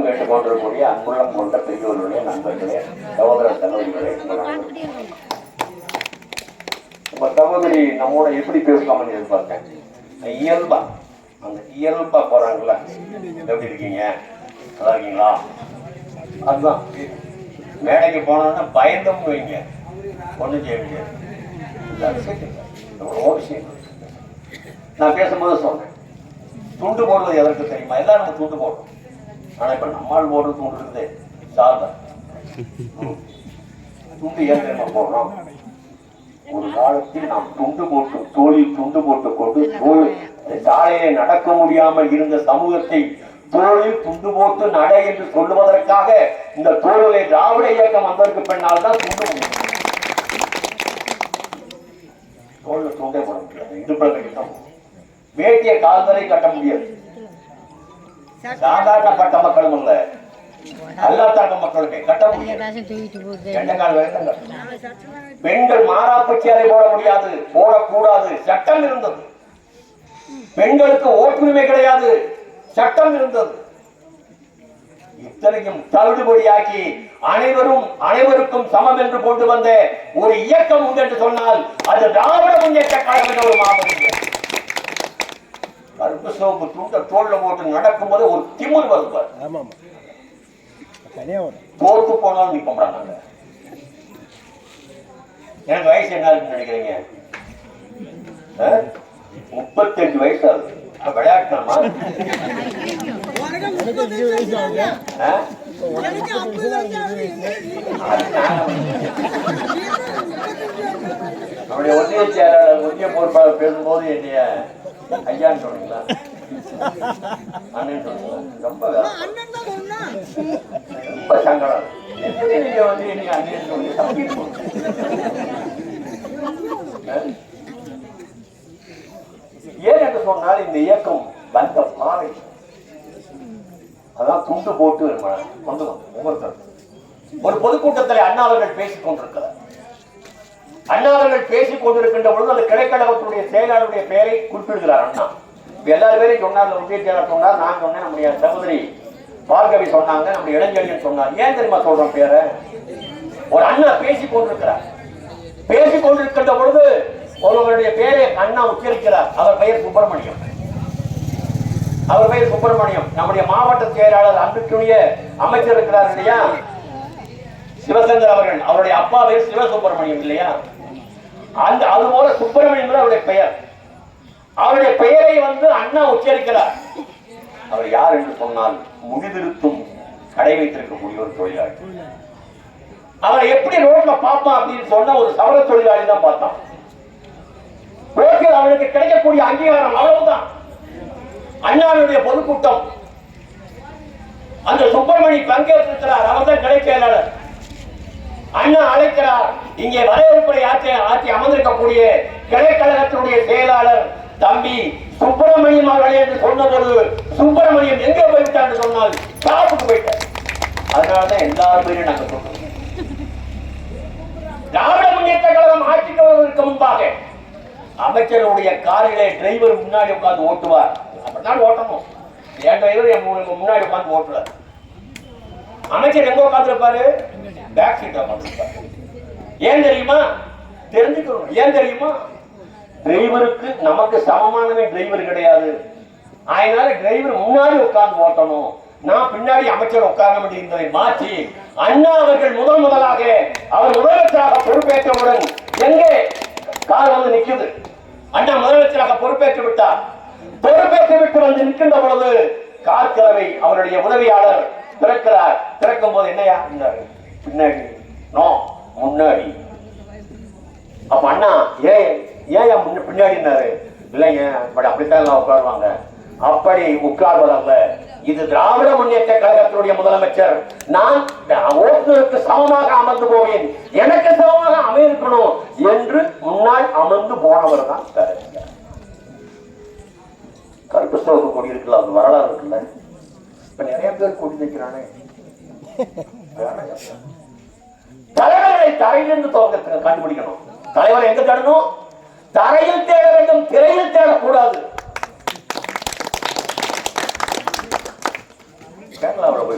கேட்டுக்கொண்டிருக்கூடிய அன்புள்ளம் கொண்ட பெரியவர்களுடைய நண்பர்களே, சகோதர சகோதரிகளே, உங்க சகோதரி நம்மோட எப்படி பேசலாம்னு எதிர்பார்த்தேன். இயல்பா அந்த இயல்பா போறாங்களா, எப்படி இருக்கீங்க, நல்லா இருக்கீங்களா, அதுதான். மேடைக்கு போனோம்னா பயந்தம் வைங்க, ஒன்றும் செய்ய முடியாது. நான் பேசும்போது சொன்னேன், துண்டு போடுவது எதற்கு தெரியுமா? எல்லாரும் நம்ம துண்டு போடுறோம். ஆனா இப்ப நம்மால் போடுறது துண்டு இருக்குது சால்வை. துண்டு ஏன் தெரியுமா போடுறோம்? ஒரு காலத்தில் நாம் துண்டு போட்டு தோளில் துண்டு போட்டு கொண்டு சாலையை நடக்க முடியாமல் இருந்த சமூகத்தை தோளில் துண்டு போட்டு நட என்று சொல்லுவதற்காக இந்த தோழலை திராவிட இயக்கம் வந்ததற்கு பின்னால் தான் துண்டு தோல்ல துண்டே போட முடியாது. இடுப்ப வேட்டிய கால் வரை கட்ட முடியாது. சாதாரணப்பட்ட மக்களும் இல்ல, அல்லாத்தாட்ட மக்களுமே கட்ட முடியாது. பெண்கள் மாறாப்பு சேலை போட முடியாது, போடக்கூடாது, சட்டம் இருந்தது. பெண்களுக்கு ஓட்டுரிமை கிடையாது, சட்டம் இருந்தது. இத்தனையும் தவிடுபடியாக்கி அனைவருக்கும் சமம் என்று கொண்டு வந்த ஒரு இயக்கம் உண்டு என்று சொன்னால் அது திராவிட முன்னேற்ற கழகம் என்ற ஒரு மாபெரும் கருப்பு சோப்பு துண்ட தோல்ல போட்டு நடக்கும் போது ஒரு திமிர் வருவார். தோத்து போனாலும் நிற்போம்டாங்க. எனக்கு வயசு என்ன இருக்குன்னு நினைக்கிறீங்க? 35 வயசு ஆகுது. விளையாட்டுமா? நம்முடைய ஒன்றிய செயலாளர் ஒன்றிய பொறுப்பாளர் பேசும்போது என்னைய ஐயான்னு சொன்னீங்களா, அண்ணன் சொன்னீங்களா? ரொம்ப ரொம்ப சங்கடம். நீங்க வந்து என்னைய அண்ணன் சொல்லி ஏன் என்று சொன்னால் இந்த இயக்கம் வந்த பாதை அதான் துண்டு போட்டு கொண்டு ஒவ்வொருத்தர் ஒரு பொதுக்கூட்டத்தில் அண்ணா அவர்கள் பேசிக் கொண்டிருக்கிறார். அண்ணா அவர்கள் பேசிக் கொண்டிருக்கின்ற பொழுது அந்த கிளைக்கழகத்துடைய செயலாளருடைய பெயரை குறிப்பிடுகிறார் அண்ணா. எல்லாரும் பேரையும் சொன்னார், ஒன்றிய செயலாளர் சொன்னார், நான் சொன்னேன், நம்முடைய சகோதரி பார்கவி சொன்னாங்க, நம்முடைய இளைஞர்கள் சொன்னார். ஏன் தெரியுமா சொல்றோம் பேரை? ஒரு அண்ணா பேசிக் கொண்டிருக்கிறார். பேசிக் கொண்டிருக்கின்ற பொழுது ஒருவருடைய பெயரை அண்ணா உச்சரிக்கிறார். அவர் பெயர் சுப்பிரமணியம். அவர் பெயர் சுப்பிரமணியம். நம்முடைய மாவட்ட செயலாளர் அன்புக்குரிய அமைச்சர் இருக்கிறார் இல்லையா, சிவசங்கர் அவர்கள், அவருடைய அப்பா பெயர் சிவசுப்பிரமணியம் இல்லையா, அந்த அதுபோல சுப்பிரமணியம் அவருடைய பெயர். அவருடைய பெயரை வந்து அண்ணா உச்சரிக்கிறார். அவர் யார் என்று சொன்னால் முடிதிருத்தும் கடை வைத்திருக்கக்கூடிய ஒரு தொழிலாளி. அவரை எப்படி ரோட்ல பார்ப்பான் அப்படின்னு சொன்ன ஒரு சவர தொழிலாளி தான் பார்த்தான். அவனுக்கு கிடைக்கக்கூடிய அங்கீகாரம் அவ்வளவுதான். அண்ணாவுடைய பொதுக்கூட்டம் அந்த சுப்பிரமணி பங்கேற்றிருக்கிறார். அவர் தான் கிளை செயலாளர். அண்ணா அழைக்கிறார். இங்கே வரவேற்புரை ஆட்சி அமர்ந்திருக்கக்கூடிய கிளைக்கழகத்தினுடைய செயலாளர் தம்பி சுப்பிரமணியம் அவர்களே என்று சொன்னபோது சுப்பிரமணியம் எங்கே போய்விட்டார் சொன்னால் சாப்புக்கு போயிட்டார். அதனாலதான் எல்லாரும் பேரும் நாங்கள் சொல்றோம். திராவிட முன்னேற்ற கழகம் ஆட்சிக்கு வருவதற்கு முன்பாக அமைச்சருடைய காரிலே டிரைவர் முன்னாடி உட்கார்ந்து ஓட்டுவார். அப்படித்தான் ஓட்டணும். என் டிரைவர் முன்னாடி உட்கார்ந்து ஓட்டுவார். அமைச்சர் எங்க உட்கார்ந்து இருப்பாரு? பேக் சீட்ல உட்கார்ந்து இருப்பாரு. ஏன் தெரியுமா? தெரிஞ்சுக்கணும். ஏன் தெரியுமா? டிரைவருக்கு நமக்கு சமமானவே டிரைவர் கிடையாது. அதனால டிரைவர் முன்னாடி உட்கார்ந்து ஓட்டணும், நான் பின்னாடி அமைச்சர் உட்கார என்பதை மாற்றி அண்ணா அவர்கள் முதலாக அவர் முதலமைச்சராக பொறுப்பேற்றவுடன் எங்கே கார் வந்து நிற்குது. அண்ணா முதலமைச்சராக பொறுப்பேற்று விட்டார். பொறுப்பேற்று விட்டு வந்து நிற்கின்ற பொழுது கார் கிழவை அவருடைய உதவியாளர் திறக்கிறார். திறக்கும் போது என்னையா பின்னாடி, நோ முன்னாடி. அப்ப அண்ணா ஏன் பின்னாடினாரு? இல்லைங்க, அப்படித்தான் எல்லாம் உட்காருவாங்க. அப்படி உட்கார்வதல்ல, இது திராவிட முன்னேற்ற கழகத்தினுடைய முதலமைச்சர். நான் ஓட்டுநருக்கு சமமாக அமர்ந்து போவேன், எனக்கு சமமாக அமைக்கணும் என்று முன்னால் அமர்ந்து போனவர் தான் கருப்பு சோப்பு கொடி இருக்குல்ல, அது வரலாறு இருக்குல்ல. இப்ப நிறைய பேர் கொடி வைக்கிறானே. தலைவர்களை தரையிலிருந்து கண்டுபிடிக்கணும். தலைவர் எங்க தேடணும்? தரையில் தேட வேண்டும், திரையில் தேடக்கூடாது. கேரளாவில் போய்